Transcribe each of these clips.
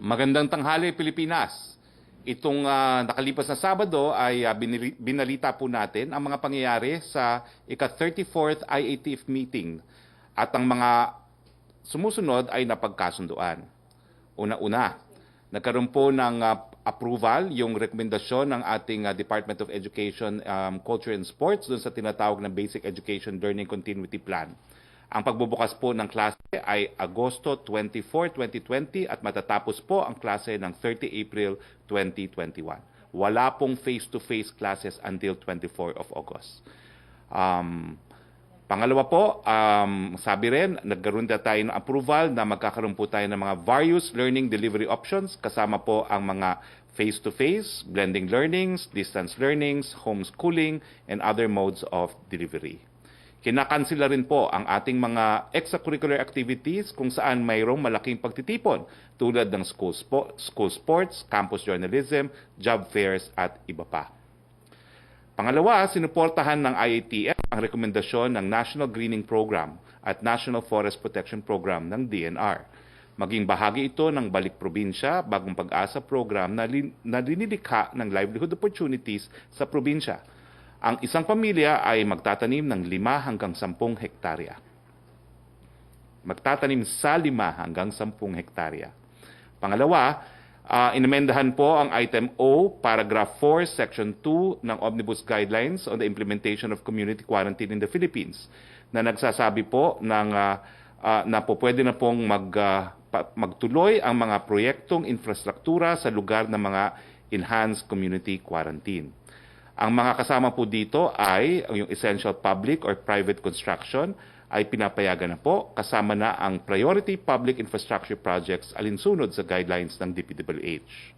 Magandang tanghali, Pilipinas. Itong nakalipas na Sabado ay binalita po natin ang mga pangyayari sa ika-34th IATF meeting at ang mga sumusunod ay napagkasunduan. Una-una, nagkaroon po ng approval yung rekomendasyon ng ating Department of Education, Culture and Sports dun sa tinatawag na Basic Education Learning Continuity Plan. Ang pagbubukas po ng klase ay Agosto 24, 2020 at matatapos po ang klase ng 30 April 2021. Wala pong face-to-face classes until 24 of August. Pangalawa po, sabi rin, nagkaroon na tayo ng approval na magkakaroon po tayo ng mga various learning delivery options kasama po ang mga face-to-face, blending learnings, distance learnings, homeschooling, and other modes of delivery. Kinakansela rin po ang ating mga extracurricular activities kung saan mayroong malaking pagtitipon tulad ng school sports, campus journalism, job fairs at iba pa. Pangalawa, sinuportahan ng IATF ang rekomendasyon ng National Greening Program at National Forest Protection Program ng DNR. Maging bahagi ito ng Balik Probinsya, Bagong Pag-asa program na linilikha ng livelihood opportunities sa probinsya. Ang isang pamilya ay magtatanim ng 5 hanggang 10 hektarya. Magtatanim sa 5 hanggang 10 hektarya. Pangalawa, inemendahan po ang Item O, Paragraph 4, Section 2 ng Omnibus Guidelines on the Implementation of Community Quarantine in the Philippines na nagsasabi po na po pwede na pong magtuloy ang mga proyektong infrastruktura sa lugar ng mga enhanced community quarantine. Ang mga kasama po dito ay yung essential public or private construction ay pinapayagan na po kasama na ang priority public infrastructure projects alinsunod sa guidelines ng DPWH.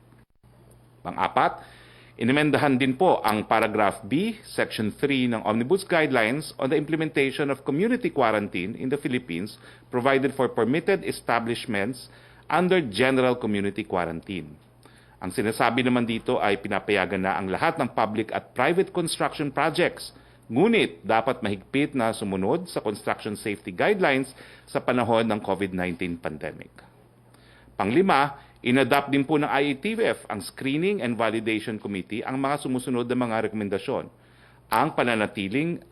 Pang-apat, inimendahan din po ang paragraph B, section 3 ng Omnibus Guidelines on the implementation of community quarantine in the Philippines provided for permitted establishments under general community quarantine. Ang sinasabi naman dito ay pinapayagan na ang lahat ng public at private construction projects, ngunit dapat mahigpit na sumunod sa construction safety guidelines sa panahon ng COVID-19 pandemic. Panglima, inadopt din po ng IATF ang Screening and Validation Committee ang mga sumusunod na mga rekomendasyon. Ang pananatiling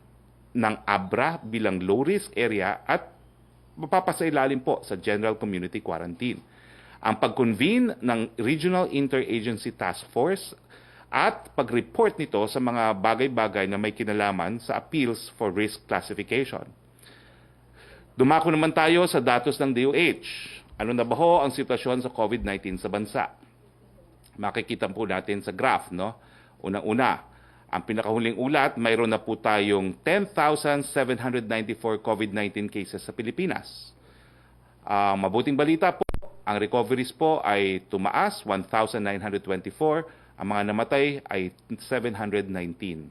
ng ABRA bilang low-risk area at mapapasailalim po sa General Community Quarantine. Ang pag-convene ng Regional Interagency Task Force at pag-report nito sa mga bagay-bagay na may kinalaman sa appeals for risk classification. Dumako naman tayo sa datos ng DOH. Ano na ba ho ang sitwasyon sa COVID-19 sa bansa? Makikita po natin sa graph, no? Unang-una, ang pinakahuling ulat, mayroon na po tayong 10,794 COVID-19 cases sa Pilipinas. Mabuting balita po, ang recoveries po ay tumaas, 1,924. Ang mga namatay ay 719.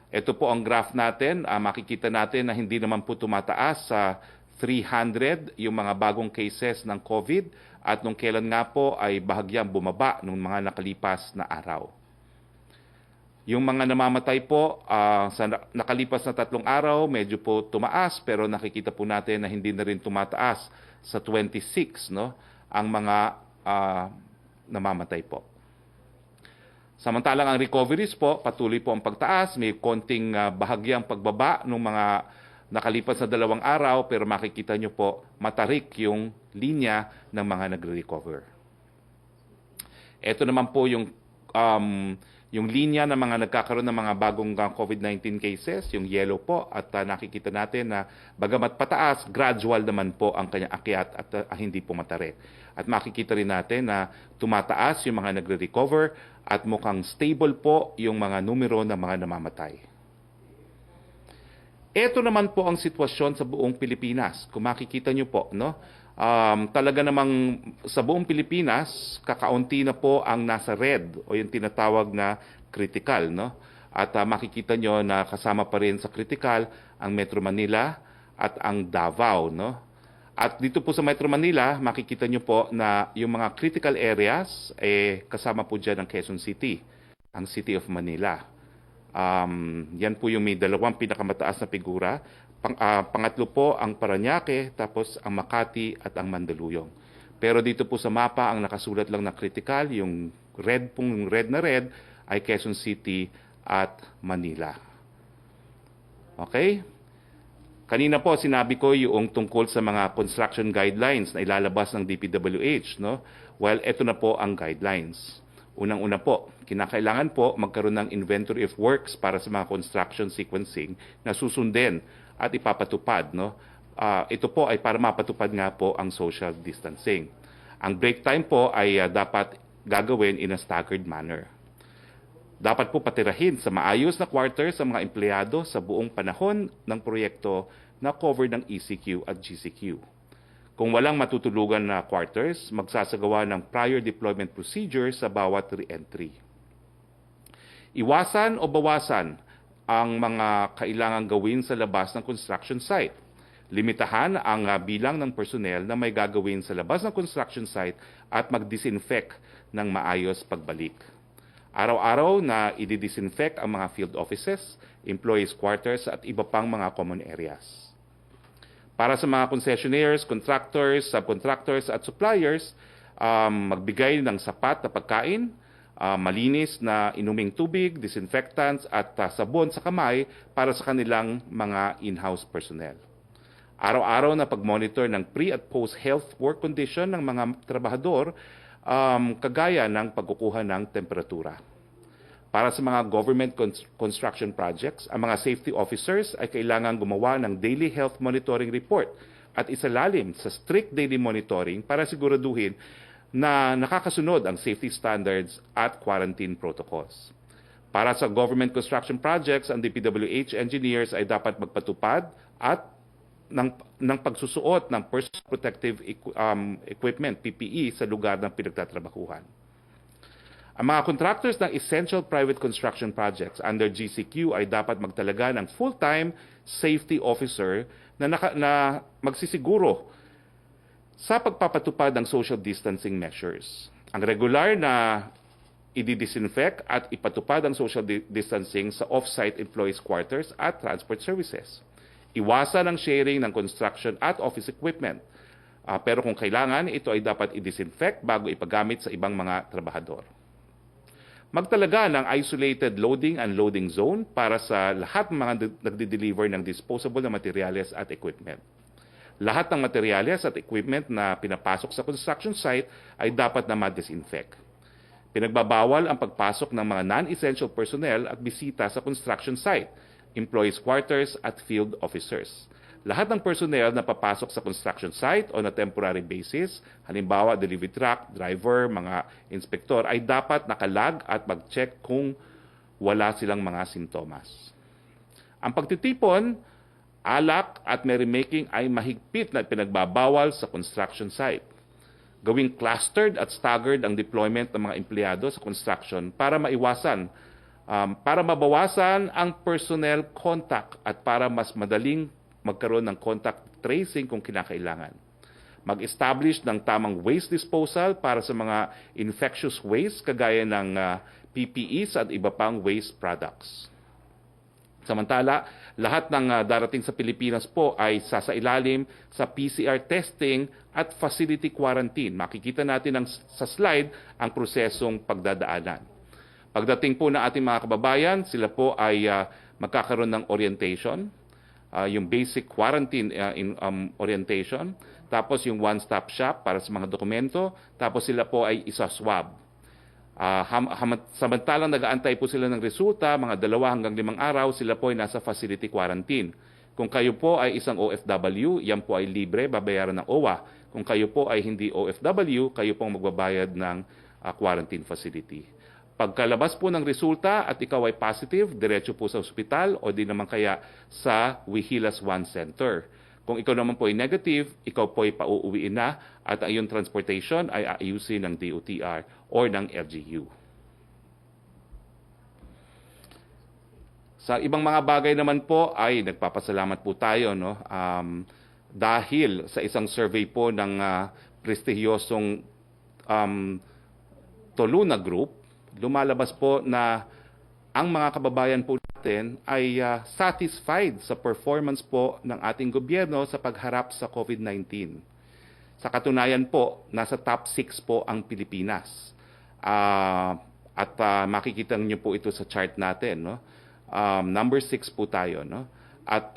Ito po ang graph natin. Makikita natin na hindi naman po tumataas sa 300 yung mga bagong cases ng COVID at nung kailan nga po ay bahagyang bumaba nung mga nakalipas na araw. Yung mga namamatay po sa nakalipas na 3 araw, medyo po tumaas pero nakikita po natin na hindi na rin tumataas sa 26, no, ang mga namamatay po. Samantalang ang recoveries po, patuloy po ang pagtaas, may konting bahagyang pagbaba ng mga nakalipas na 2 araw pero makikita nyo po matarik yung linya ng mga nagre-recover. Ito naman po yung linya ng mga nagkakaroon ng mga bagong COVID-19 cases, yung yellow po, at nakikita natin na bagamat pataas, gradual naman po ang kanyang akyat at hindi po matarik. At makikita rin natin na tumataas yung mga nagre-recover at mukhang stable po yung mga numero ng mga namamatay. Ito naman po ang sitwasyon sa buong Pilipinas. Kung makikita nyo po, no? Talaga namang sa buong Pilipinas, kakaunti na po ang nasa red o yung tinatawag na critical, no? At makikita nyo na kasama pa rin sa critical ang Metro Manila at ang Davao, no? At dito po sa Metro Manila, makikita nyo po na yung mga critical areas kasama po dyan ang Quezon City, ang City of Manila. Yan po yung may 2 pinakamataas na figura. Pangatlo po ang Parañaque, tapos ang Makati at ang Mandaluyong. Pero dito po sa mapa, ang nakasulat lang na critical, yung red na red, ay Quezon City at Manila. Okay? Kanina po sinabi ko yung tungkol sa mga construction guidelines na ilalabas ng DPWH, no? Well, ito na po ang guidelines. Unang-una po, kinakailangan po magkaroon ng inventory of works para sa mga construction sequencing na susundin at ipapatupad, no? Ito po ay para mapatupad nga po ang social distancing. Ang break time po ay dapat gagawin in a staggered manner. Dapat po patirahin sa maayos na quarters sa mga empleyado sa buong panahon ng proyekto na covered ng ECQ at GCQ. Kung walang matutulugan na quarters, magsasagawa ng prior deployment procedure sa bawat re-entry. Iwasan o bawasan ang mga kailangang gawin sa labas ng construction site. Limitahan ang bilang ng personnel na may gagawin sa labas ng construction site at mag-disinfect ng maayos pagbalik. Araw-araw na i-disinfect ang mga field offices, employees' quarters at iba pang mga common areas. Para sa mga concessionaires, contractors, subcontractors at suppliers, magbigay ng sapat na pagkain, malinis na inuming tubig, disinfectants at sabon sa kamay para sa kanilang mga in-house personnel. Araw-araw na pag-monitor ng pre- at post-health work condition ng mga trabahador, kagaya ng pagkukuha ng temperatura. Para sa mga government construction projects, ang mga safety officers ay kailangan gumawa ng daily health monitoring report at isalalim sa strict daily monitoring para siguraduhin na nakakasunod ang safety standards at quarantine protocols. Para sa government construction projects, ang DPWH engineers ay dapat magpatupad at ng pagsusuot ng personal protective equipment, PPE, sa lugar ng pinagtatrabahuhan. Ang mga contractors ng essential private construction projects under GCQ ay dapat magtalaga ng full-time safety officer na magsisiguro sa pagpapatupad ng social distancing measures. Ang regular na i-disinfect at ipatupad ang social distancing sa off-site employees' quarters at transport services. Iwasan ang sharing ng construction at office equipment. Pero kung kailangan, ito ay dapat i-disinfect bago ipagamit sa ibang mga trabahador. Magtalaga ng isolated loading and loading zone para sa lahat ng mga nagdi-deliver ng disposable na materyales at equipment. Lahat ng materyales at equipment na pinapasok sa construction site ay dapat na ma-disinfect. Pinagbabawal ang pagpasok ng mga non-essential personnel at bisita sa construction site, employees' quarters at field officers. Lahat ng personnel na papasok sa construction site on a temporary basis, halimbawa delivery truck, driver, mga inspektor, ay dapat nakalag at mag-check kung wala silang mga sintomas. Ang pagtitipon, alak at merrymaking ay mahigpit na pinagbabawal sa construction site. Gawing clustered at staggered ang deployment ng mga empleyado sa construction para mabawasan ang personnel contact at para mas madaling magkaroon ng contact tracing kung kinakailangan. Mag-establish ng tamang waste disposal para sa mga infectious waste kagaya ng PPEs at iba pang waste products. Samantala, lahat ng darating sa Pilipinas po ay sasailalim sa PCR testing at facility quarantine. Makikita natin sa slide ang prosesong pagdadaanan. Pagdating po ng ating mga kababayan, sila po ay magkakaroon ng orientation, yung basic quarantine orientation, tapos yung one-stop shop para sa mga dokumento, tapos sila po ay isa-swab. Samantalang nag-aantay po sila ng resulta, mga 2 hanggang 5 araw, sila po ay nasa facility quarantine. Kung kayo po ay isang OFW, yan po ay libre, babayaran ng OWA. Kung kayo po ay hindi OFW, kayo po ang magbabayad ng quarantine facility. Pagkalabas po ng resulta at ikaw ay positive, diretso po sa ospital o di naman kaya sa Wihilas One Center. Kung ikaw naman po ay negative, ikaw po ay pauuwiin na at ang iyong transportation ay aayusin ng DOTR or ng LGU. Sa ibang mga bagay naman po ay nagpapasalamat po tayo, no? Dahil sa isang survey po ng prestihiyosong Toluna Group, lumalabas po na ang mga kababayan po natin ay satisfied sa performance po ng ating gobyerno sa pagharap sa COVID-19. Sa katunayan po, nasa top 6 po ang Pilipinas. At makikita niyo po ito sa chart natin, no? Number 6 po tayo, no? At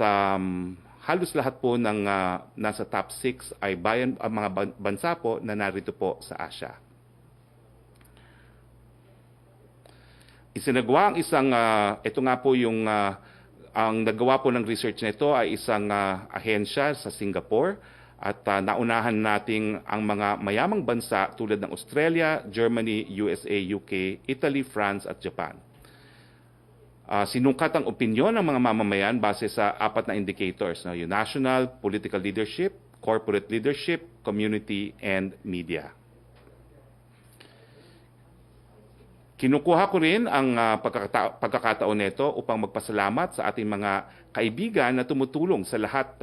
halos lahat po ng nasa top 6 ay mga bansa po na narito po sa Asia. Isinagawa ang isang, ito nga po yung, ang nagawa po ng research nito ay isang ahensya sa Singapore at naunahan nating ang mga mayamang bansa tulad ng Australia, Germany, USA, UK, Italy, France at Japan. Sinungkat ang opinyon ng mga mamamayan base sa 4 na indicators, no? Yung national, political leadership, corporate leadership, community, and media. Kinukuha ko rin ang pagkakataon nito upang magpasalamat sa ating mga kaibigan na tumutulong sa lahat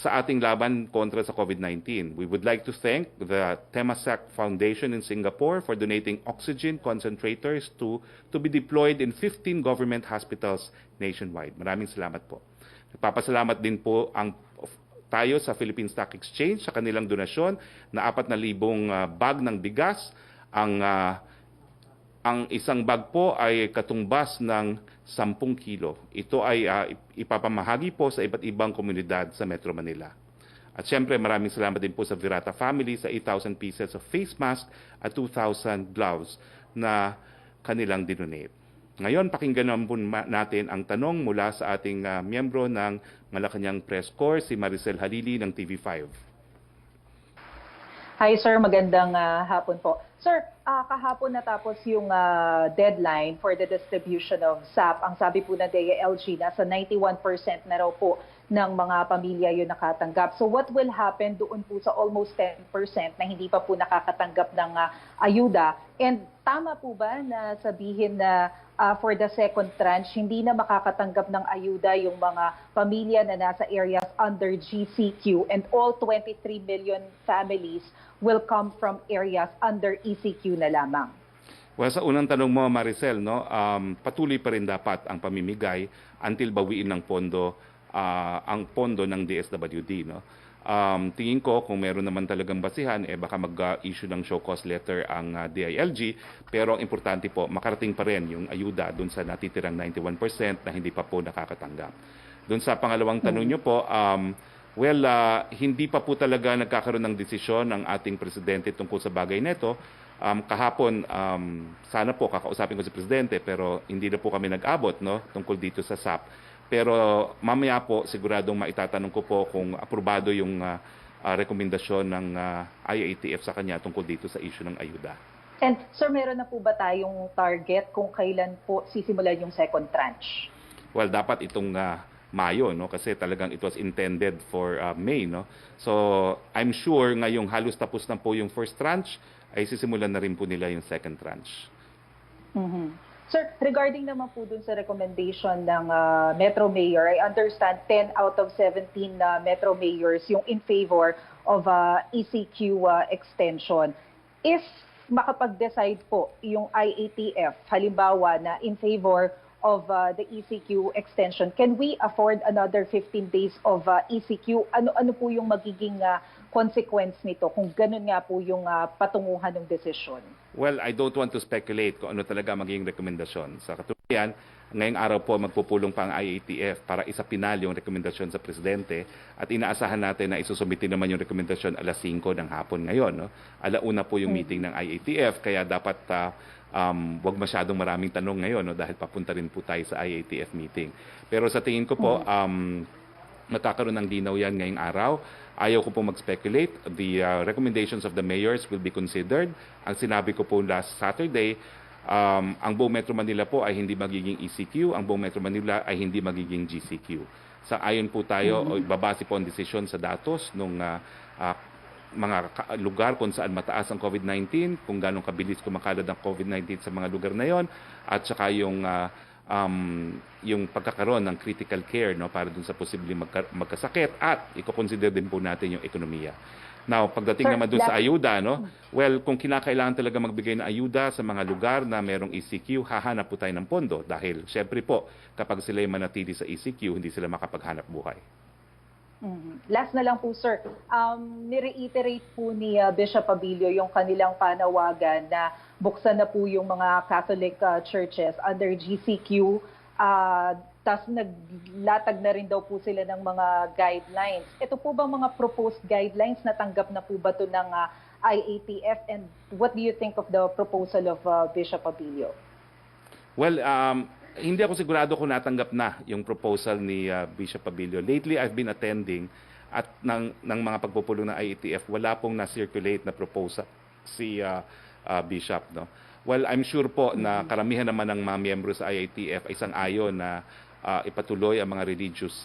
sa ating laban kontra sa COVID-19. We would like to thank the Temasek Foundation in Singapore for donating oxygen concentrators to be deployed in 15 government hospitals nationwide. Maraming salamat po. Nagpapasalamat din po tayo sa Philippine Stock Exchange sa kanilang donasyon na 4,000 bag ng bigas. Ang isang bag po ay katumbas ng 10 kilo. Ito ay ipapamahagi po sa iba't ibang komunidad sa Metro Manila. At syempre maraming salamat din po sa Virata family sa 8,000 pieces of face mask at 2,000 gloves na kanilang dinonate. Ngayon, pakinggan natin ang tanong mula sa ating miyembro ng Malacanang Press Corps, si Maricel Halili ng TV5. Hi sir, magandang hapon po. Sir, kahapon natapos yung deadline for the distribution of SAP. Ang sabi po ng DILG, nasa 91% na raw po ng mga pamilya yung nakatanggap. So what will happen doon po sa almost 10% na hindi pa po nakakatanggap ng ayuda? And tama po ba na sabihin na for the second tranche, hindi na makakatanggap ng ayuda yung mga pamilya na nasa areas under GCQ and all 23 million families will come from areas under ECQ na lamang? Well, sa unang tanong mo, Maricel, no, patuloy pa rin dapat ang pamimigay until bawiin ng pondo ang pondo ng DSWD, no. Tingin ko kung meron naman talagang basihan, baka mag-issue ng show cause letter ang DILG, pero ang importante po, makarating pa rin yung ayuda dun sa natitirang 91% na hindi pa po nakakatanggap. Dun sa pangalawang tanong nyo po, hindi pa po talaga nagkakaroon ng desisyon ng ating presidente tungkol sa bagay nito. Kahapon, sana po kakausapin ko si presidente, pero hindi na po kami nag-abot, no, tungkol dito sa SAP. Pero mamaya po siguradong maitatanong ko po kung aprobado yung rekomendasyon ng IATF sa kanya tungkol dito sa issue ng ayuda. And sir, meron na po ba tayong target kung kailan po sisimulan yung second tranche? Well, dapat itong Mayo, no, kasi talagang it was intended for May, no. So I'm sure ngayong halos tapos na po yung first tranche ay sisimulan na rin po nila yung second tranche. Sir, regarding naman po dun sa recommendation ng Metro Mayor, I understand 10 out of 17 Metro Mayors yung in favor of ECQ extension. If makapag-decide po yung IATF, halimbawa na in favor of the ECQ extension, can we afford another 15 days of ECQ? Ano po yung magiging consequence nito kung ganun nga po yung patunguhan ng desisyon? Well, I don't want to speculate kung ano talaga magiging rekomendasyon. Sa katunayan, ngayong araw po magpupulong pa ang IATF para isapinal yung rekomendasyon sa presidente at inaasahan natin na isusumiti naman yung rekomendasyon alas 5 ng hapon ngayon, no? Alauna po yung meeting ng IATF, kaya dapat wag masyadong maraming tanong ngayon, no, dahil papunta rin po tayo sa IATF meeting. Pero sa tingin ko po, magkakaroon ng linaw yan ngayong araw. Ayaw ko po mag-speculate. The recommendations of the mayors will be considered. Ang sinabi ko po last Saturday, ang buong Metro Manila po ay hindi magiging ECQ, ang buong Metro Manila ay hindi magiging GCQ. Sa ayon po tayo, babase po ang desisyon sa datos ng mga lugar kung saan mataas ang COVID-19, kung gano'ng kabilis kumakalat ang COVID-19 sa mga lugar na yon, at saka yung pagkakaroon ng critical care, no, para dun sa posibleng magkasakit, at i-consider din po natin yung ekonomiya. Now, pagdating naman dun sa ayuda, no, well, kung kinakailangan talaga magbigay ng ayuda sa mga lugar na merong ECQ, hahanap po tayo ng pondo dahil syempre po, kapag sila manatili sa ECQ, hindi sila makapaghanap buhay. Last na lang po, sir. Ni-reiterate po ni Bishop Abilio yung kanilang panawagan na buksan na po yung mga Catholic churches under GCQ. Tas naglatag na rin daw po sila ng mga guidelines. Ito po bang mga proposed guidelines, natanggap na po ba ito ng IATF? And what do you think of the proposal of Bishop Abilio? Well, hindi ako sigurado kung natanggap na yung proposal ni Bishop Abilio. Lately, I've been attending at ng mga pagpupulong ng IATF, wala pong na-circulate na proposal si Bishop. No? Well, I'm sure po na karamihan naman ng mga miyembro sa IATF ay sang-ayon na ipatuloy ang mga religious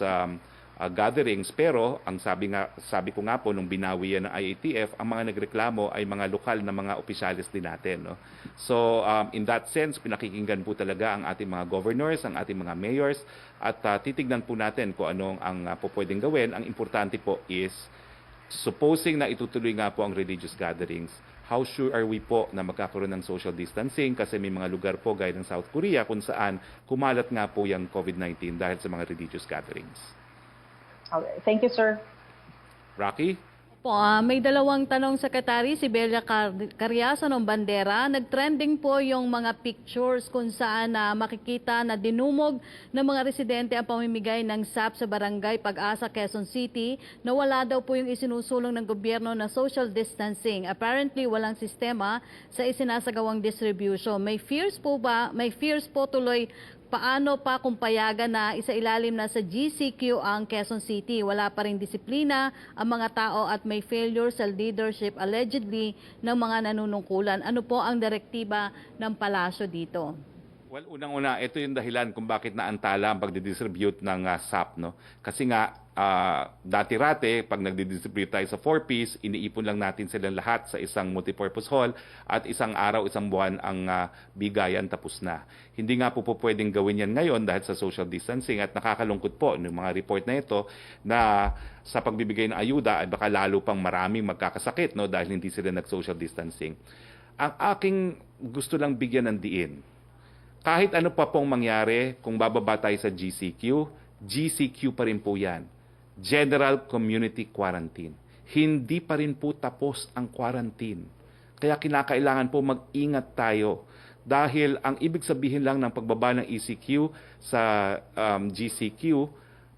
gatherings, pero ang sabi ko nga po nung binawi yan ng IATF, ang mga nagreklamo ay mga lokal na mga opisyalis din natin, no? So in that sense, pinakikinggan po talaga ang ating mga governors, ang ating mga mayors, at titignan po natin kung anong ang pwedeng gawin. Ang importante po is, supposing na itutuloy nga po ang religious gatherings, how sure are we po na magkakaroon ng social distancing? Kasi may mga lugar po gaya ng South Korea kung saan kumalat nga po yung COVID-19 dahil sa mga religious gatherings. Okay. Thank you, sir. Rocky? May dalawang tanong, Secretary. Si Belia Carriazo ng Bandera. Nag-trending po yung mga pictures kung saan makikita na dinumog ng mga residente ang pamimigay ng SAP sa Barangay Pag-asa, Quezon City, na wala daw po yung isinusulong ng gobyerno na social distancing. Apparently, walang sistema sa isinasagawang distribution. May fears po tuloy. Paano pa kung payagan na isailalim na sa GCQ ang Quezon City? Wala pa rin disiplina ang mga tao at may failure sa leadership allegedly ng mga nanunungkulan. Ano po ang direktiba ng palasyo dito? Well, unang-una, ito yung dahilan kung bakit naantala ang pagdidistribute ng SAP. No? Kasi nga, dati-rate, pag nagdidistribute tayo sa 4-piece, iniipon lang natin silang lahat sa isang multipurpose hall at isang araw, isang buwan ang bigayan, tapos na. Hindi nga po pwedeng gawin yan ngayon dahil sa social distancing, at nakakalungkot po ng mga report na ito na sa pagbibigay ng ayuda ay baka lalo pang maraming magkakasakit, no, dahil hindi sila nag-social distancing. Ang aking gusto lang bigyan ng diin, kahit ano pa pong mangyari, kung bababa tayo sa GCQ, GCQ pa rin po yan. General Community Quarantine. Hindi pa rin po tapos ang quarantine. Kaya kinakailangan po mag-ingat tayo. Dahil ang ibig sabihin lang ng pagbaba ng ECQ sa GCQ,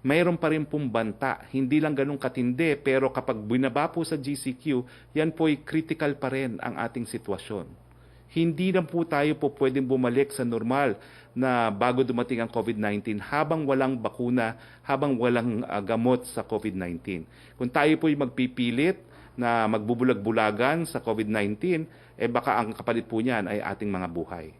mayroon pa rin pong banta. Hindi lang ganun katindi, pero kapag binaba po sa GCQ, yan po'y critical pa rin ang ating sitwasyon. Hindi na po tayo po pwedeng bumalik sa normal na bago dumating ang COVID-19 habang walang bakuna, habang walang gamot sa COVID-19. Kung tayo po'y magpipilit na magbubulag-bulagan sa COVID-19, baka ang kapalit po niyan ay ating mga buhay.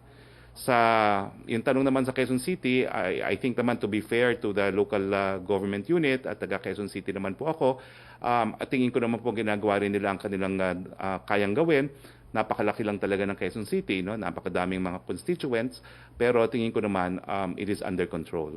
Yung tanong naman sa Quezon City, I think naman, to be fair to the local government unit at taga Quezon City naman po ako, at tingin ko naman po ginagawa rin nila ang kanilang kayang gawin. Napakalaki lang talaga ng Quezon City, no? Napakadaming mga constituents, pero tingin ko naman it is under control.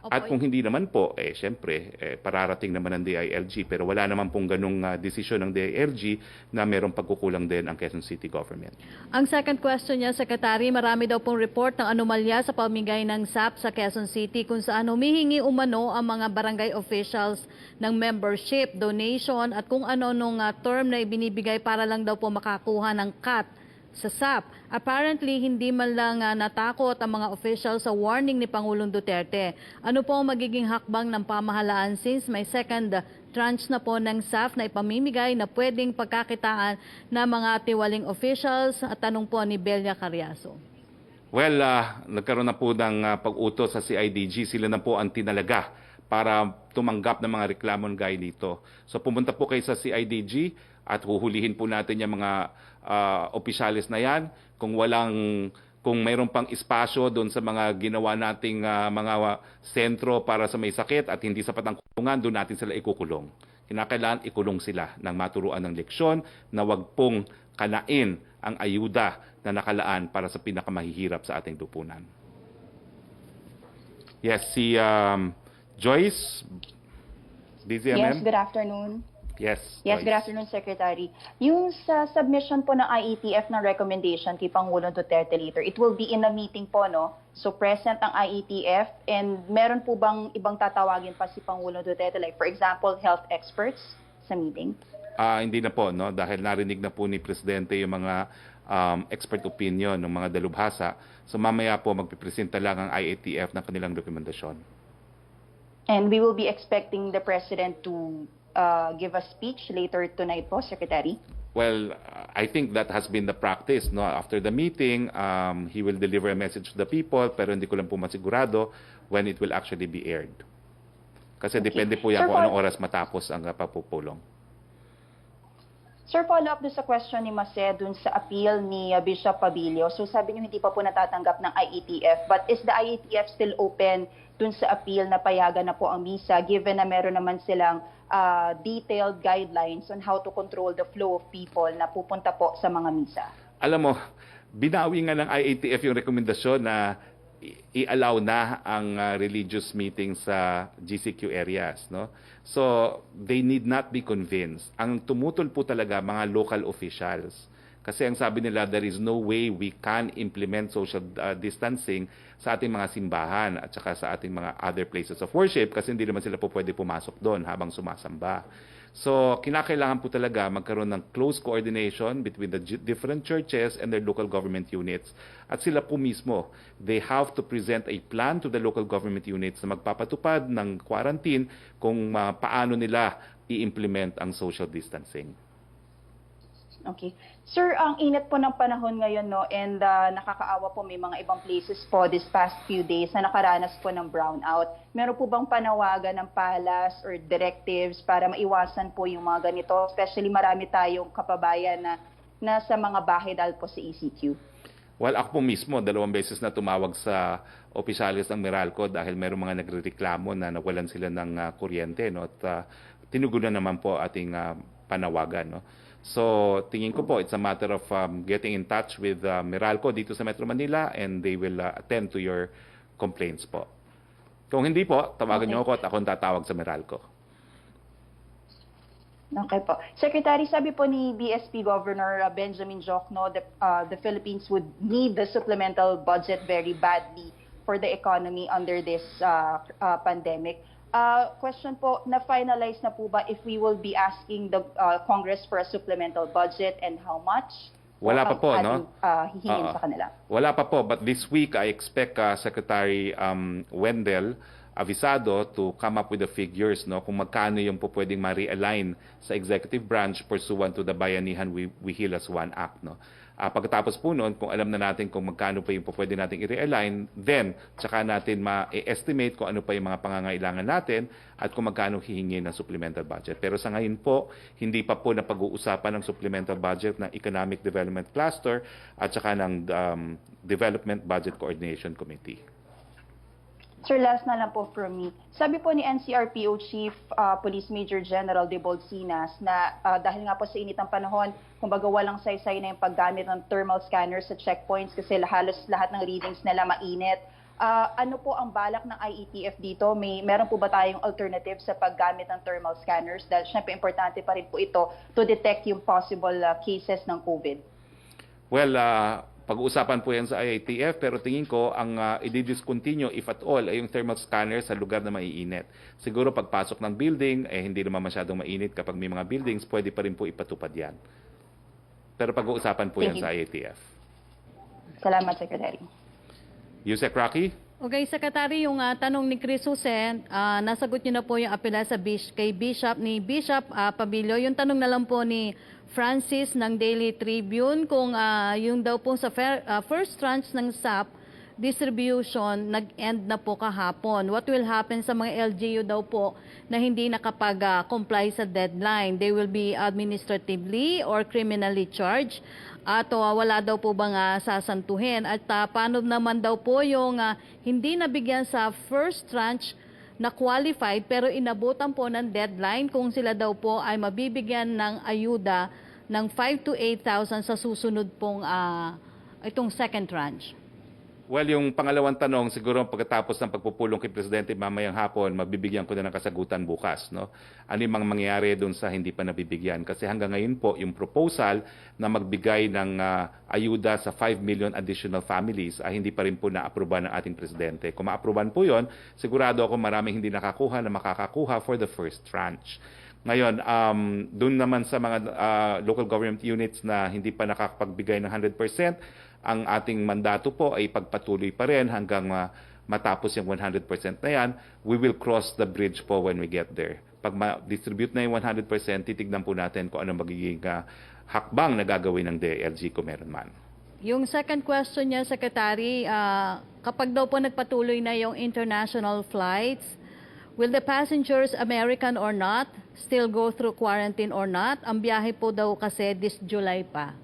At kung hindi naman po, syempre, pararating naman ng DILG, pero wala naman pong ganung desisyon ng DILG na mayroong pagkukulang din ang Quezon City government. Ang second question niya, Secretary, marami daw pong report ng anomalya sa pamigay ng SAP sa Quezon City kung saan humihingi umano ang mga barangay officials ng membership, donation at kung ano nung term na ibinibigay para lang daw po makakuha ng cut sa SAP. Apparently, hindi man lang natakot ang mga officials sa warning ni Pangulong Duterte. Ano po ang magiging hakbang ng pamahalaan since may second tranche na po ng SAP na ipamimigay na pwedeng pagkakitaan ng mga tiwaling officials? At tanong po ni Belia Carriazo. Well, nagkaroon na po ng pag-utos sa CIDG. Sila na po ang tinalaga para tumanggap ng mga reklamo gaya dito. So pumunta po kayo sa CIDG at huhulihin po natin yung mga opisyalis na yan. Kung mayroon pang espasyo doon sa mga ginawa nating mga sentro para sa may sakit at hindi sapat ang kulungan, doon natin sila ikukulong. Kinakailangan ikulong sila ng maturuan ng leksyon na wag pong kanain ang ayuda na nakalaan para sa pinakamahihirap sa ating lupunan. Yes, si Joyce, DZMM? Yes, good afternoon. Yes, Yes, good Joyce. afternoon, Secretary. Yung sa submission po ng IETF ng recommendation kay Pangulong Duterte later, it will be in a meeting po, no? So present ang IETF and meron po bang ibang tatawagin pa si Pangulong Duterte, like for example, health experts sa meeting? Hindi na po, no? Dahil narinig na po ni Presidente yung mga expert opinion ng mga dalubhasa. So mamaya po magpipresenta lang ang IATF ng kanilang dokumentasyon. And we will be expecting the President to give a speech later tonight po, Secretary? Well, I think that has been the practice, no? After the meeting, he will deliver a message to the people, pero hindi ko lang po masigurado when it will actually be aired. Kasi Okay. depende po yan Sir, kung anong oras matapos ang pagpupulong. Sir, follow up doon sa question ni Mase dun sa appeal ni Bishop Pabilio. So sabi niyo hindi pa po natatanggap ng IETF, but is the IETF still open dun sa appeal na payagan na po ang misa given na meron naman silang detailed guidelines on how to control the flow of people na pupunta po sa mga misa? Alam mo, binawi nga ng IATF yung rekomendasyon na i-allow na ang religious meetings sa GCQ areas, no? So they need not be convinced. Ang tumutol po talaga mga local officials. Kasi ang sabi nila, there is no way we can implement social distancing sa ating mga simbahan at saka sa ating mga other places of worship kasi hindi naman sila po pwede pumasok doon habang sumasamba. So, kinakailangan po talaga magkaroon ng close coordination between the different churches and their local government units. At sila po mismo, they have to present a plan to the local government units na magpapatupad ng quarantine kung paano nila i-implement ang social distancing. Okay. Sir, ang init po ng panahon ngayon, no, and nakakaawa po may mga ibang places po this past few days na nakaranas po ng brownout. Meron po bang panawagan ng palas or directives para maiwasan po yung mga ganito? Especially marami tayong kapabayan na nasa mga bahay dahil po sa ECQ. Well, ako po mismo, 2 beses na tumawag sa opisyalis ng Meralco dahil meron mga nagrereklamo na nawalan sila ng kuryente, no? At tinugunan naman po ating panawagan, no? So, tingin ko po, it's a matter of getting in touch with Meralco dito sa Metro Manila and they will attend to your complaints po. Kung hindi po, tawagan niyo ako at akong tatawag sa Meralco. Okay po. Secretary, sabi po ni BSP Governor Benjamin Jocno that the Philippines would need the supplemental budget very badly for the economy under this pandemic. Question po, na-finalize na po ba if we will be asking the Congress for a supplemental budget and how much? Wala pa po, no? Hihingin sa kanila. Wala pa po, but this week I expect Secretary Wendell Avisado to come up with the figures, no, kung magkano yung po pwedeng ma-realign sa executive branch pursuant to the Bayanihan We Heal as One Act, no. Pagkatapos po noon, kung alam na natin kung magkano pa yung po pwede nating i-realign, then tsaka natin ma-estimate kung ano pa yung mga pangangailangan natin at kung magkano hihingi ng supplemental budget. Pero sa ngayon po, hindi pa po napag-uusapan ng supplemental budget ng Economic Development Cluster at tsaka ng Development Budget Coordination Committee. Sir, last na lang po from me. Sabi po ni NCRPO Chief Police Major General De Bolsinas na dahil nga po sa init ng panahon, kumbaga walang saysay na yung paggamit ng thermal scanners sa checkpoints kasi halos lahat ng readings nila mainit. Ano po ang balak ng IETF dito? Meron po ba tayong alternative sa paggamit ng thermal scanners? Dahil syempre importante pa rin po ito to detect yung possible cases ng COVID. Well, pag-uusapan po yan sa IATF pero tingin ko ang i-discontinue if at all ay yung thermal scanner sa lugar na maiinit. Siguro pagpasok ng building, hindi naman masyadong mainit kapag may mga buildings, pwede pa rin po ipatupad yan. Pero pag-uusapan po yan sa IATF. Salamat, Secretary. Yusek Roque? Okay, Secretary, yung tanong ni Chris Jose, nasagot niyo na po yung apela sa kay Bishop Pabilio. Yung tanong na lang po ni Francis ng Daily Tribune kung yung daw po sa first tranche ng SAP distribution nag-end na po kahapon. What will happen sa mga LGU daw po na hindi nakapag-comply sa deadline? They will be administratively or criminally charged? At wala daw po bang sasantuhin? At paano naman daw po yung hindi nabigyan sa first tranche na qualified pero inabutan po ng deadline kung sila daw po ay mabibigyan ng ayuda ng 5,000 to 8,000 sa susunod pong itong second tranche? Well, yung pangalawang tanong, siguro pagkatapos ng pagpupulong kay Presidente mamayang hapon, mabibigyan ko na ng kasagutan bukas. No? Ano yung mga mangyayari doon sa hindi pa nabibigyan? Kasi hanggang ngayon po, yung proposal na magbigay ng ayuda sa 5 million additional families ay hindi pa rin po na-aproban ng ating Presidente. Kung ma-aproban po yon, sigurado ako maraming hindi nakakuha na makakakuha for the first tranche. Ngayon, doon naman sa mga local government units na hindi pa nakakapagbigay ng 100%, ang ating mandato po ay pagpatuloy pa rin hanggang matapos yung 100% na yan. We will cross the bridge po when we get there. Pag ma-distribute na yung 100%, titignan po natin kung ano magiging hakbang na gagawin ng DILG kung meron man. Yung second question niya, Secretary, kapag daw po nagpatuloy na yung international flights, will the passengers, American or not, still go through quarantine or not? Ang biyahe po daw kasi this July pa.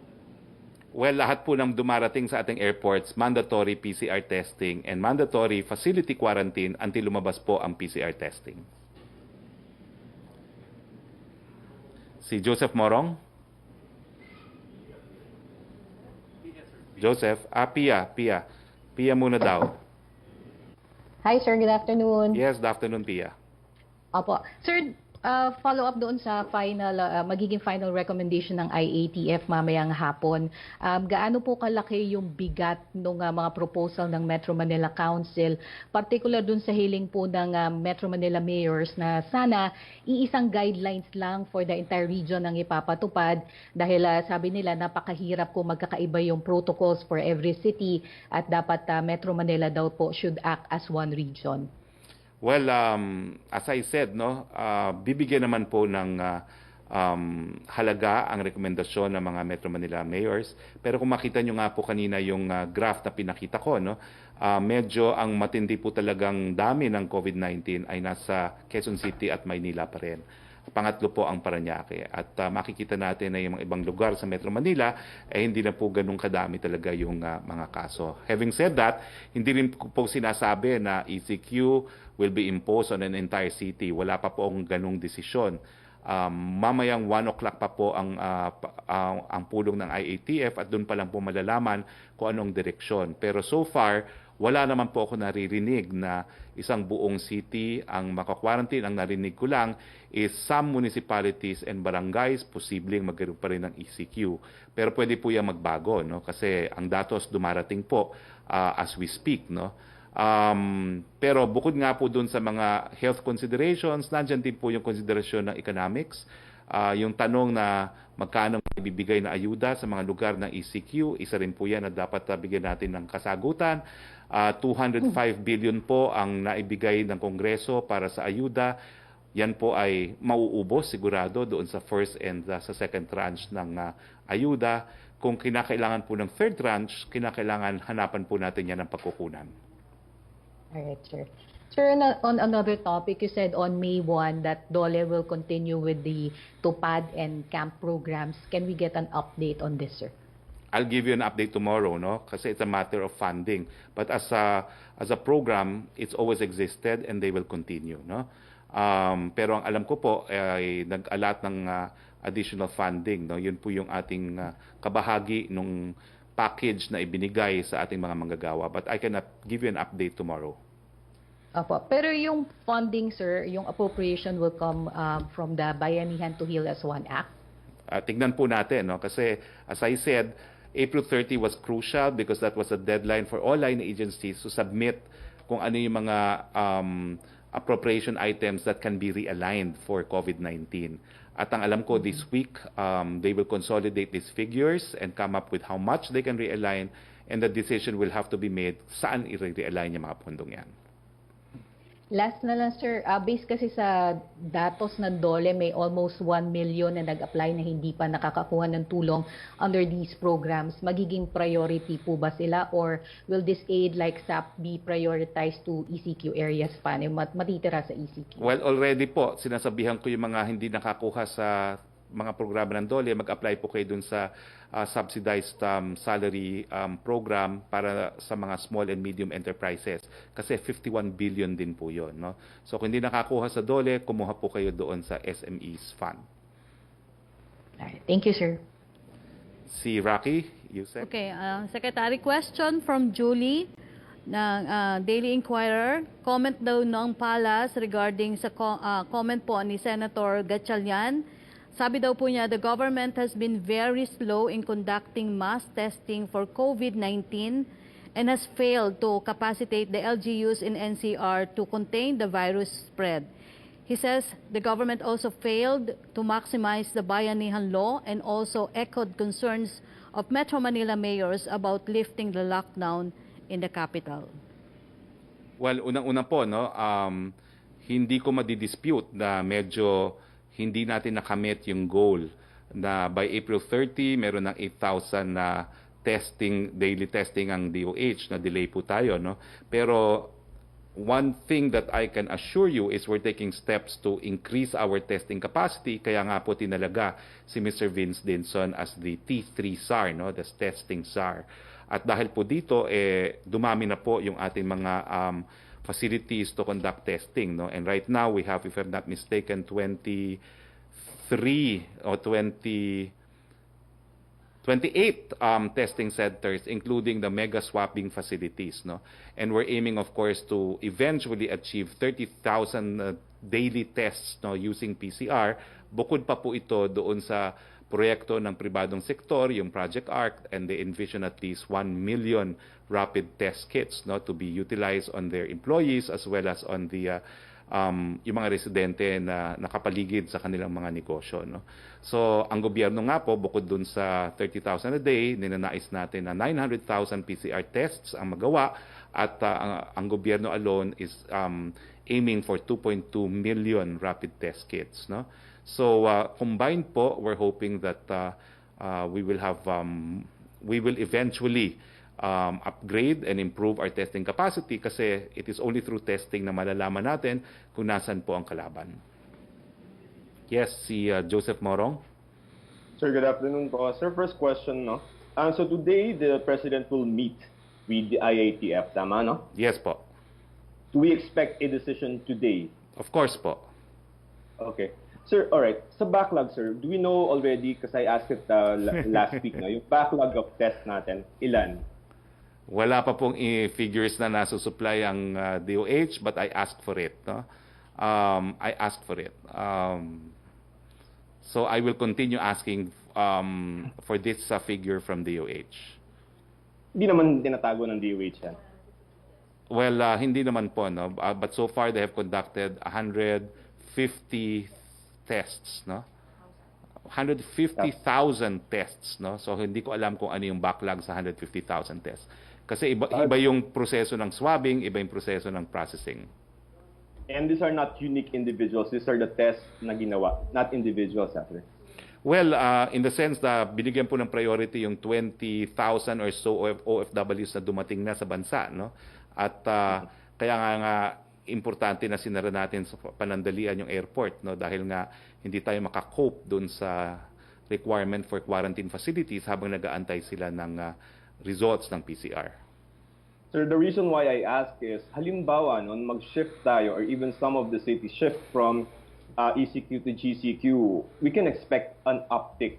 Well, lahat po ng dumarating sa ating airports, mandatory PCR testing and mandatory facility quarantine until lumabas po ang PCR testing. Si Joseph Morong? Joseph? Pia. Pia muna daw. Hi sir, good afternoon. Yes, good afternoon, Pia. Opo. Sir, follow up doon sa magiging final recommendation ng IATF mamayang hapon. Gaano po kalaki yung bigat ng mga proposal ng Metro Manila Council, particular doon sa hiling po ng Metro Manila mayors na sana iisang guidelines lang for the entire region ang ipapatupad dahil sabi nila napakahirap kung magkakaiba yung protocols for every city at dapat Metro Manila daw po should act as one region. Well, as I said, bibigyan naman po ng halaga ang rekomendasyon ng mga Metro Manila mayors. Pero kung makita nyo nga po kanina yung graph na pinakita ko, medyo ang matindi po talagang dami ng COVID-19 ay nasa Quezon City at Maynila pa rin. Pangatlo po ang Parañaque. At makikita natin na yung mga ibang lugar sa Metro Manila hindi na po ganun kadami talaga yung mga kaso. Having said that, hindi rin po sinasabi na ECQ will be imposed on an entire city. Wala pa po ang ganung desisyon. Mamayang 1 o'clock pa po ang pulong ng IATF at doon pa lang po malalaman kung anong direksyon. Pero so far, wala naman po ako naririnig na isang buong city ang maka-quarantine. Ang narinig ko lang is some municipalities and barangays posibleng magkaroon pa rin ng ECQ. Pero pwede po yan magbago, kasi ang datos dumarating po as we speak. Pero bukod nga po dun sa mga health considerations, nandyan din po yung konsiderasyon ng economics. Yung tanong na magkano ibibigay na ayuda sa mga lugar ng ECQ, isa rin po yan na dapat bigyan natin ng kasagutan. 205 billion po ang naibigay ng Kongreso para sa ayuda. Yan po ay mauubos sigurado doon sa first and sa second tranche ng ayuda. Kung kinakailangan po ng third tranche, kinakailangan hanapan po natin yan ng pagkukunan. Alright, sir. Sir, on another topic, you said on May 1 that DOLE will continue with the TUPAD and camp programs. Can we get an update on this, sir? I'll give you an update tomorrow, kasi it's a matter of funding. But as a program, it's always existed and they will continue, pero ang alam ko po ay nag-alat ng additional funding, Yun po yung ating kabahagi nung package na ibinigay sa ating mga manggagawa. But I cannot give you an update tomorrow. Opo. Pero yung funding, sir, yung appropriation will come from the Bayanihan to Heal as One Act? Tignan po natin, kasi as I said, April 30 was crucial because that was a deadline for all line agencies to submit kung ano yung mga appropriation items that can be realigned for COVID-19. At ang alam ko this week, they will consolidate these figures and come up with how much they can realign, and the decision will have to be made saan i-realign yung mga pondong yan. Last na lang, sir. Based kasi sa datos ng DOLE, may almost 1 million na nag-apply na hindi pa nakakakuha ng tulong under these programs. Magiging priority po ba sila, or will this aid like SAP be prioritized to ECQ areas pa? Matitira sa ECQ? Well, already po, sinasabihan ko yung mga hindi nakakuha sa mga programa ng DOLE, mag-apply po kayo dun sa subsidized salary program para sa mga small and medium enterprises. Kasi 51 billion din po yun. So kung hindi nakakuha sa DOLE, kumuha po kayo doon sa SMEs Fund. Alright. Thank you, sir. Si Roque, you said? Okay, Secretary, question from Julie. ng Daily Inquirer. Comment daw ng Palace regarding sa comment po ni Senator Gatchalian. Sabi daw po niya, the government has been very slow in conducting mass testing for COVID-19 and has failed to capacitate the LGUs in NCR to contain the virus spread. He says the government also failed to maximize the Bayanihan Law and also echoed concerns of Metro Manila mayors about lifting the lockdown in the capital. Well, unang-una po, no, hindi ko madidispute na medyo hindi natin nakamit yung goal na by April 30, meron ng 8,000 na daily testing ang DOH, na delay po tayo, no? Pero one thing that I can assure you is we're taking steps to increase our testing capacity. Kaya nga po tinalaga si Mr. Vince Dinson as the T3 SAR, no? The testing SAR. At dahil po dito, dumami na po yung ating mga facilities to conduct testing, no? And right now we have, if I'm not mistaken, 28 testing centers, including the mega swabbing facilities, no? And we're aiming, of course, to eventually achieve 30,000 daily tests, no, using PCR. Bukod pa po ito doon sa proyekto ng pribadong sektor, yung Project ARC, and they envision at least 1 million rapid test kits, no, to be utilized on their employees as well as on the yung mga residente na nakapaligid sa kanilang mga negosyo, no. So ang gobyerno nga po, bukod dun sa 30,000 a day, ninanais natin na 900,000 PCR tests ang magawa, at ang gobyerno alone is aiming for 2.2 million rapid test kits, no. So combined po, we're hoping that we will eventually upgrade and improve our testing capacity, kasi it is only through testing na malalaman natin kung nasan po ang kalaban. Yes, si Joseph Morong. Sir, good afternoon po. Sir, first question, no? So today, the President will meet with the IATF, tama, no? Yes po. Do we expect a decision today? Of course po. Okay. Sir, all right. Sa backlog, sir, do we know already, because I asked it last week, no? Yung backlog of tests natin, ilan? Wala pa pong figures na nasusupply ang DOH, but I asked for it, no? I asked for it. So I will continue asking for this figure from DOH. Hindi naman tinatago ng DOH yan. Well, hindi naman po, no? But so far they have conducted 150 tests, no? 150,000 tests, no? So hindi ko alam kung ano yung backlog sa 150,000 tests. Kasi iba yung proseso ng swabbing, iba yung proseso ng processing. And these are not unique individuals. These are the tests na ginawa, not individuals, sir. Well, in the sense na binigyan po ng priority yung 20,000 or so OFWs na dumating na sa bansa, no? At kaya nga importante na sinara natin sa panandalian yung airport, no, dahil nga hindi tayo makakope doon sa requirement for quarantine facilities habang nag-aantay sila ng results ng PCR. Sir, the reason why I ask is, halimbawa, no, mag-shift tayo or even some of the cities shift from ECQ to GCQ, we can expect an uptick,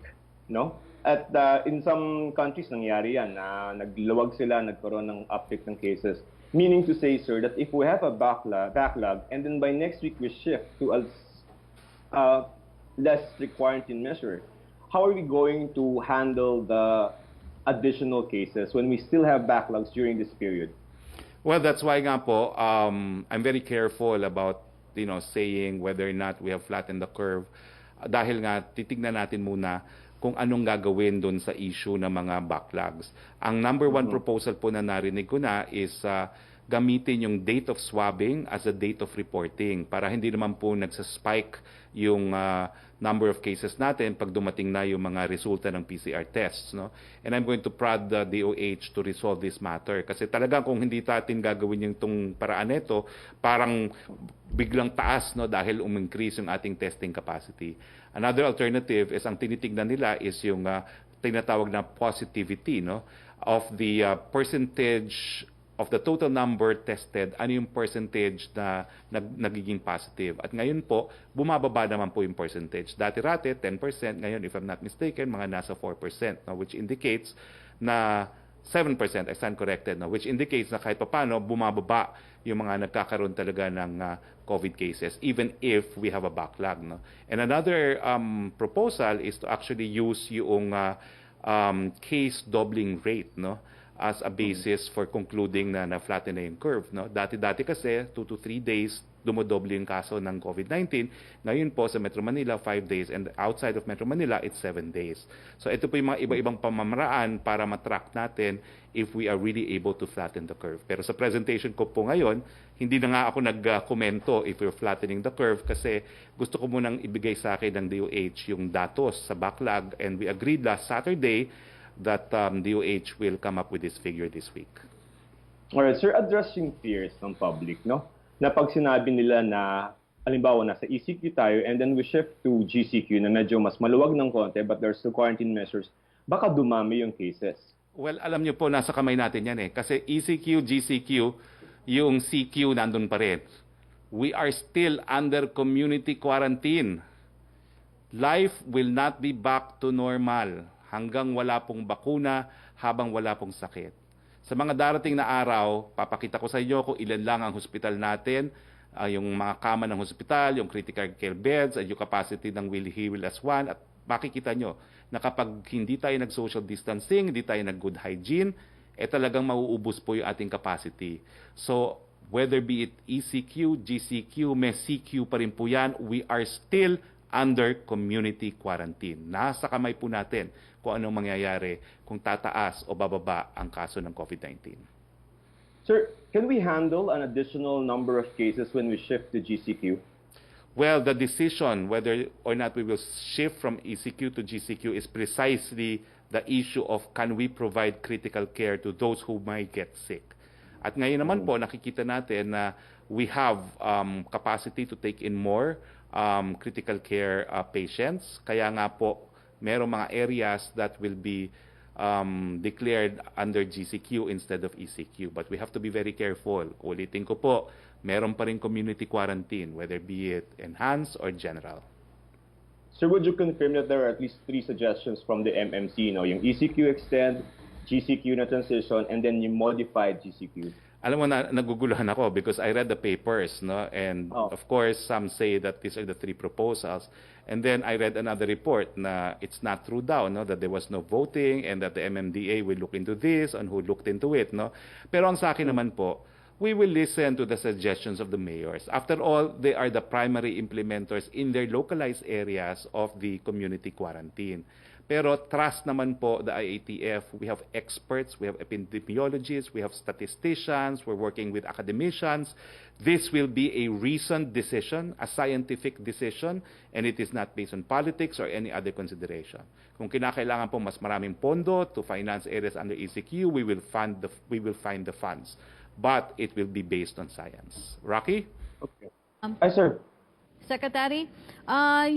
no? At in some countries nangyari yan, na nagluwag sila, nagkaroon ng uptick ng cases. Meaning to say, sir, that if we have a backlog and then by next week we shift to a less strict quarantine measure, how are we going to handle the additional cases when we still have backlogs during this period? Well, that's why nga po, I'm very careful about, saying whether or not we have flattened the curve. Dahil nga, titignan natin muna kung anong gagawin doon sa issue ng mga backlogs. Ang number one proposal po na narinig ko na is gamitin yung date of swabbing as a date of reporting para hindi naman po nagsaspike yung number of cases natin pag dumating na yung mga resulta ng PCR tests, no? And I'm going to prod the DOH to resolve this matter kasi talagang kung hindi natin gagawin yung tong paraan nito, parang biglang taas, no, dahil increase yung ating testing capacity. Another alternative is ang tinitignan nila is yung tinatawag na positivity, no, of the percentage of the total number tested, ano yung percentage na nagiging positive. At ngayon po, bumababa naman po yung percentage. Dati-rate, 10%. Ngayon, if I'm not mistaken, mga nasa 4%, no, which indicates na 7%, I stand corrected, no? Which indicates na kahit paano bumababa yung mga nagkakaroon talaga ng COVID cases, even if we have a backlog. No? And another proposal is to actually use yung case doubling rate, no, as a basis for concluding na na-flatten na yung curve. No? Dati kasi 2 to 3 days dumodoble yung kaso ng COVID-19. Ngayon po sa Metro Manila, 5 days. And outside of Metro Manila, it's 7 days. So ito po yung mga iba-ibang pamamaraan para matrack natin if we are really able to flatten the curve. Pero sa presentation ko po ngayon, hindi na nga ako nag-komento if we're flattening the curve kasi gusto ko munang ibigay sa akin ng DOH yung datos sa backlog. And we agreed last Saturday that DOH will come up with this figure this week. Alright, sir, addressing fears ng public, no? Na pag sinabi nila na, halimbawa, nasa ECQ tayo and then we shift to GCQ na medyo mas maluwag ng konti but there's still quarantine measures, baka dumami yung cases. Well, alam niyo po, nasa kamay natin yan eh. Kasi ECQ, GCQ, yung CQ nandun pa rin. We are still under community quarantine. Life will not be back to normal hanggang wala pong bakuna, habang wala pong sakit. Sa mga darating na araw, papakita ko sa inyo kung ilan lang ang hospital natin, yung mga kama ng hospital, yung critical care beds, at yung capacity ng Will as one. At makikita nyo na kapag hindi tayo nag-social distancing, hindi tayo nag-good hygiene, talagang mauubos po yung ating capacity. So, whether be it ECQ, GCQ, may CQ pa rin po yan, we are still under community quarantine. Nasa kamay po natin kung anong mangyayari kung tataas o bababa ang kaso ng COVID-19. Sir, can we handle an additional number of cases when we shift to GCQ? Well, the decision whether or not we will shift from ECQ to GCQ is precisely the issue of can we provide critical care to those who might get sick. At ngayon naman po, nakikita natin na we have capacity to take in more critical care patients. Kaya nga po, merong mga areas that will be declared under GCQ instead of ECQ. But we have to be very careful. Ulitin ko po, meron pa rin community quarantine, whether be it enhanced or general. Sir, would you confirm that there are at least 3 suggestions from the MMC, no? Yung ECQ extend, GCQ na transition, and then yung modified GCQ? Alam mo na, naguguluhan ako because I read the papers, no? And of course, some say that these are the 3 proposals. And then I read another report na it's not true daw, no? That there was no voting and that the MMDA will look into this and who looked into it, no? Pero ang sa akin naman po, we will listen to the suggestions of the mayors. After all, they are the primary implementers in their localized areas of the community quarantine. Pero trust naman po the IATF. We have experts, we have epidemiologists, we have statisticians, we're working with academicians. This will be a reasoned decision, a scientific decision, and it is not based on politics or any other consideration. Kung kinakailangan po mas maraming pondo to finance areas under ECQ, we will find the funds. But it will be based on science. Roque? Okay. Hi, sir. Secretary,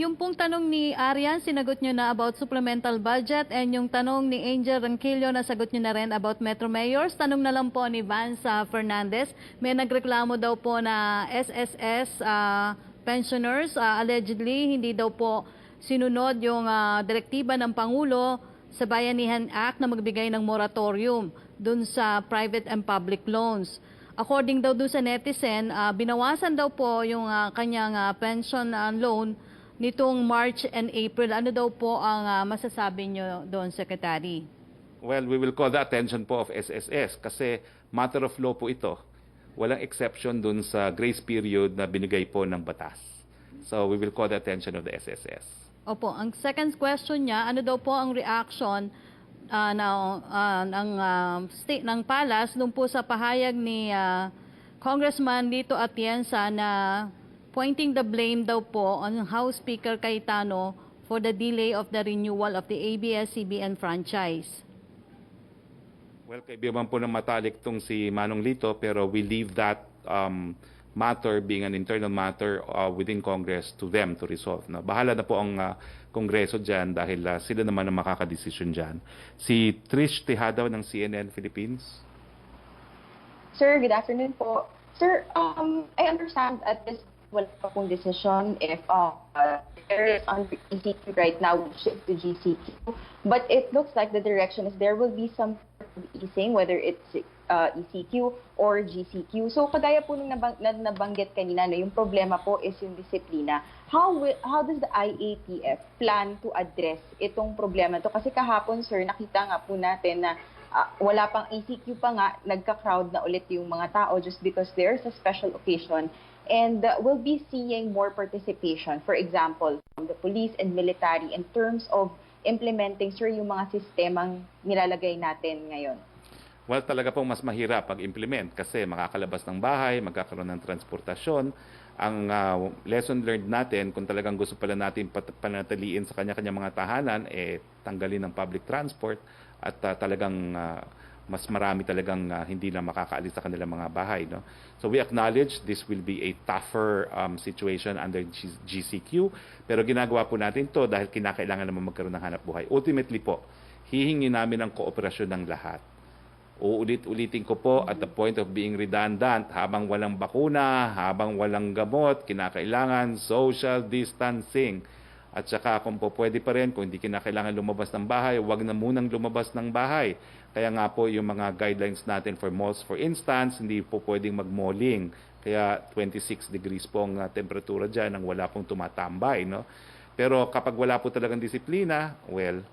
yung pong tanong ni Arian, sinagot nyo na about supplemental budget, and yung tanong ni Angel Ranquillo, nasagot nyo na rin about Metro Mayors. Tanong na lang po ni Vance Fernandez, may nagreklamo daw po na SSS pensioners, allegedly, hindi daw po sinunod yung direktiba ng Pangulo sa Bayanihan Act na magbigay ng moratorium dun sa private and public loans. According daw doon sa netizen, binawasan daw po yung kanyang pension loan nitong March and April. Ano daw po ang masasabi nyo doon, Secretary? Well, we will call the attention po of SSS kasi matter of law po ito. Walang exception doon sa grace period na binigay po ng batas. So we will call the attention of the SSS. Opo. Ang second question niya, ano daw po ang reaction ng Palas nung po sa pahayag ni Congressman Lito Atienza na pointing the blame daw po on House Speaker Cayetano for the delay of the renewal of the ABS-CBN franchise. Well, kaibigan po ng matalik tong si Manong Lito, pero we leave that matter being an internal matter within Congress to them to resolve. No? Bahala na po ang Kongreso dyan dahil sila naman ang makakadesisyon dyan. Si Trish Tejada ng CNN Philippines. Sir, good afternoon po. Sir, I understand at this wala pa pong decision if there is under ECQ right now, will shift to GCQ. But it looks like the direction is there will be some easing, whether it's ECQ or GCQ. So kagaya po nung nabanggit kanina, no, yung problema po is yung disiplina. How does the IATF plan to address itong problema to? Kasi kahapon, sir, nakita nga po natin na wala pang ECQ pa nga, nagka-crowd na ulit yung mga tao just because there's a special occasion. And we'll be seeing more participation, for example, from the police and military in terms of implementing, sir, yung mga sistemang nilalagay natin ngayon. Well, talaga pong mas mahirap pag-implement kasi makakalabas ng bahay, magkakaroon ng transportasyon. Ang lesson learned natin, kung talagang gusto pala natin panatiliin sa kanya-kanya mga tahanan, tanggalin ng public transport at talagang mas marami talagang hindi na makakaalis sa kanilang mga bahay. No? So we acknowledge this will be a tougher situation under GCQ, pero ginagawa po natin to dahil kinakailangan naman magkaroon ng hanap buhay. Ultimately po, hihingi namin ang kooperasyon ng lahat. Uulit-ulitin ko po at the point of being redundant, habang walang bakuna, habang walang gamot, kinakailangan social distancing. At saka kung po pwede pa rin, kung hindi kinakailangan lumabas ng bahay, wag na munang lumabas ng bahay. Kaya nga po yung mga guidelines natin for malls, for instance, hindi po pwedeng mag-malling. Kaya 26 degrees po ang temperatura dyan nang wala pong tumatambay. No? Pero kapag wala po talagang disiplina, well,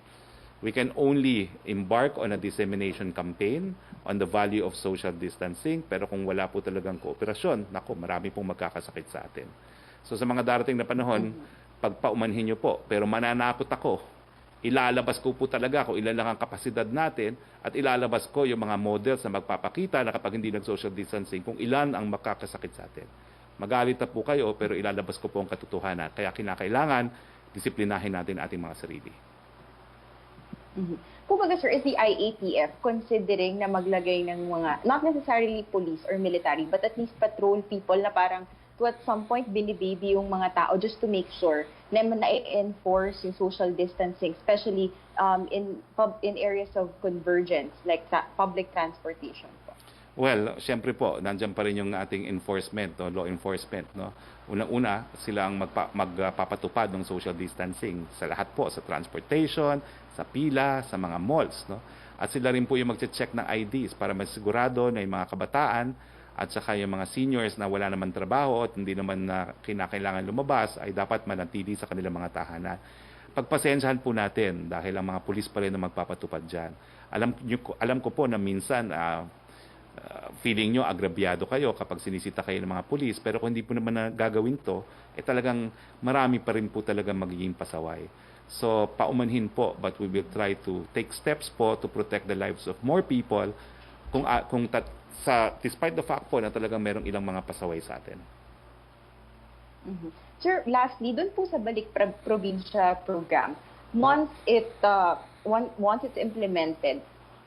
we can only embark on a dissemination campaign on the value of social distancing. Pero kung wala po talagang kooperasyon, nako, marami pong magkakasakit sa atin. So sa mga darating na panahon, pagpaumanhin nyo po, pero mananakot ako. Ilalabas ko po talaga kung ilan lang ang kapasidad natin at ilalabas ko yung mga models na magpapakita na kapag hindi nag-social distancing, kung ilan ang makakasakit sa atin. Magalit na po kayo, pero ilalabas ko po ang katotohanan. Kaya kinakailangan, disiplinahin natin ating mga sarili. Kumbaga, sir, is the IATF considering na maglagay ng mga, not necessarily police or military, but at least patrol people na parang to at some point binibaby yung mga tao just to make sure na na-enforce yung social distancing, especially in areas of convergence like public transportation po? Well, siyempre po, nandiyan pa rin yung ating enforcement, no, law enforcement. No? Unang-una, sila ang magpapatupad ng social distancing sa lahat po, sa transportation, sa pila, sa mga malls. No? At sila rin po yung mag-check ng IDs para masigurado na yung mga kabataan at saka yung mga seniors na wala naman trabaho at hindi naman na kinakailangan lumabas ay dapat manatili sa kanilang mga tahanan. Pagpasensyahan po natin dahil ang mga pulis pa rin na magpapatupad dyan. Alam ko po na minsan feeling nyo agrabyado kayo kapag sinisita kayo ng mga pulis, pero kung hindi po naman na gagawin to, talagang marami pa rin po talagang magiging pasaway. So paumanhin po, but we will try to take steps po to protect the lives of more people despite the fact po na talagang merong ilang mga pasaway sa atin. Sir, lastly, doon po sa Balik Probinsya program, once it's implemented,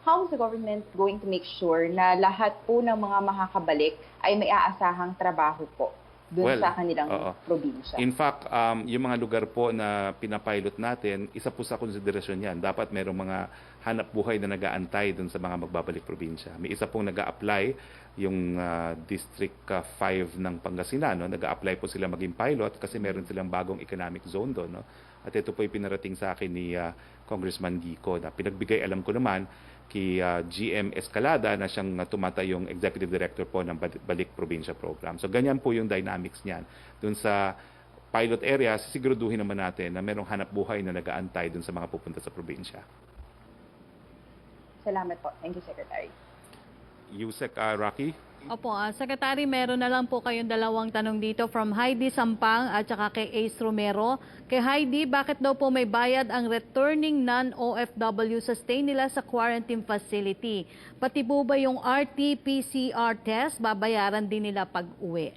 how is the government going to make sure na lahat po ng mga makakabalik ay may aasahang trabaho po doon sa kanilang probinsya? In fact, yung mga lugar po na pinapilot natin, isa po sa konsiderasyon yan. Dapat merong mga hanap buhay na nag-aantay doon sa mga magbabalik probinsya. May isa pong nag-a-apply, yung District 5 ng Pangasinan. No? Nag-a-apply po sila maging pilot kasi meron silang bagong economic zone doon. No? At ito po yung pinarating sa akin ni Congressman Gico na pinagbigay alam ko naman kay GM Escalada na siyang tumatayong Executive Director po ng Balik Probinsya Program. So ganyan po yung dynamics niyan. Doon sa pilot area, sisiguraduhin naman natin na merong hanap buhay na nag-aantay doon sa mga pupunta sa probinsya. Salamat po. Thank you, Secretary. Yusek Roque? Opo, Secretary, meron na lang po kayong dalawang tanong dito from Heidi Sampang at saka kay Ace Romero. Kay Heidi, bakit daw po may bayad ang returning non-OFW sa stay nila sa quarantine facility? Pati po ba yung RT-PCR test, babayaran din nila pag-uwi?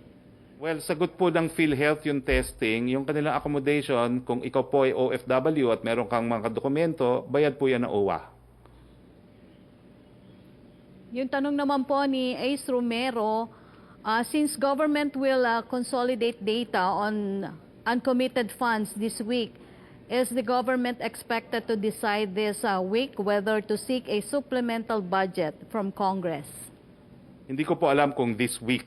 Well, sagot po ng PhilHealth yung testing. Yung kanilang accommodation, kung ikaw po ay OFW at meron kang mga dokumento, bayad po yan ng OWA. Yung tanong naman po ni Ace Romero, since government will consolidate data on uncommitted funds this week, is the government expected to decide this week whether to seek a supplemental budget from Congress? Hindi ko po alam kung this week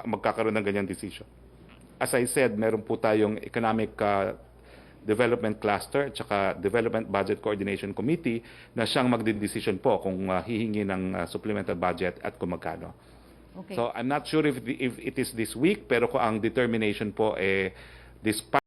magkakaroon ng ganyang decision. as I said, meron po tayong Economic Development Cluster at saka Development Budget Coordination Committee na siyang magdidesisyon po kung hihingi ng supplemental budget at kung magkano. Okay. So I'm not sure if it is this week, pero kung ang determination po despite